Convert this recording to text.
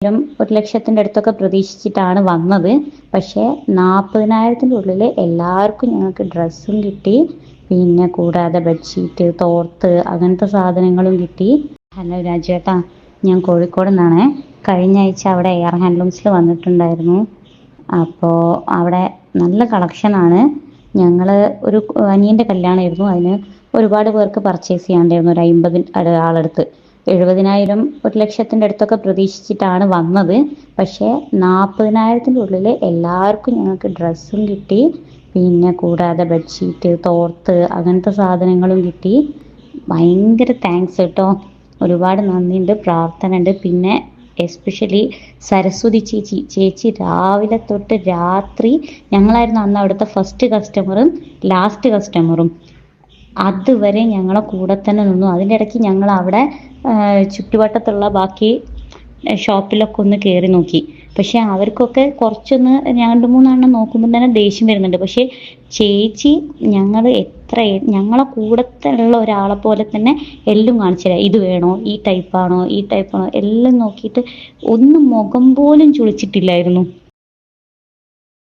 1,00,000 അടുത്തൊക്കെ പ്രതീക്ഷിച്ചിട്ടാണ് വന്നത്. പക്ഷേ 40,000-ന്റെ ഉള്ളിൽ എല്ലാവർക്കും ഞങ്ങൾക്ക് ഡ്രസ്സും കിട്ടി. പിന്നെ കൂടാതെ ബെഡ്ഷീറ്റ്, തോർത്ത് അങ്ങനത്തെ സാധനങ്ങളും കിട്ടി. ഹലോ രാജേട്ടാ, ഞാൻ കോഴിക്കോട് നിന്നാണ്. കഴിഞ്ഞ ആഴ്ച അവിടെ എയർ ഹാൻഡ്ലൂംസിൽ വന്നിട്ടുണ്ടായിരുന്നു. അപ്പോൾ അവിടെ നല്ല കളക്ഷനാണ്. ഞങ്ങൾ ഒരു അനിയൻ്റെ കല്യാണമായിരുന്നു. അതിന് ഒരുപാട് പേർക്ക് പർച്ചേസ് ചെയ്യാണ്ടായിരുന്നു. ഒരു 50 ആളടുത്ത്. 70,000 1,00,000-ന്റെ അടുത്തൊക്കെ പ്രതീക്ഷിച്ചിട്ടാണ് വന്നത്. പക്ഷേ 40,000-ന്റെ ഉള്ളിൽ എല്ലാവർക്കും ഞങ്ങൾക്ക് ഡ്രസ്സും കിട്ടി. പിന്നെ കൂടാതെ ബെഡ്ഷീറ്റ്, തോർത്ത് അങ്ങനത്തെ സാധനങ്ങളും കിട്ടി. ഭയങ്കര താങ്ക്സ് കേട്ടോ. ഒരുപാട് നന്ദിയുണ്ട്, പ്രാർത്ഥന ഉണ്ട്. പിന്നെ എസ്പെഷ്യലി സരസ്വതി ചേച്ചി രാവിലെ തൊട്ട് രാത്രി, ഞങ്ങളായിരുന്നു അന്ന് അവിടുത്തെ ഫസ്റ്റ് കസ്റ്റമറും ലാസ്റ്റ് കസ്റ്റമറും. അതുവരെ ഞങ്ങളെ കൂടെ തന്നെ നിന്നു. അതിൻ്റെ ഇടയ്ക്ക് ഞങ്ങൾ അവിടെ ചുറ്റുവട്ടത്തുള്ള ബാക്കി ഷോപ്പിലൊക്കെ ഒന്ന് കയറി നോക്കി. പക്ഷെ അവർക്കൊക്കെ കുറച്ചൊന്ന് 2-3 നോക്കുമ്പോൾ തന്നെ ദേഷ്യം വരുന്നുണ്ട്. പക്ഷെ ചേച്ചി ഞങ്ങളെ കൂടെ ഉള്ള ഒരാളെ പോലെ തന്നെ എല്ലാം കാണിച്ചു തരാം. ഇത് വേണോ, ഈ ടൈപ്പാണോ എല്ലാം നോക്കിയിട്ട് ഒന്നും മുഖം പോലും ചുളിച്ചിട്ടില്ലായിരുന്നു.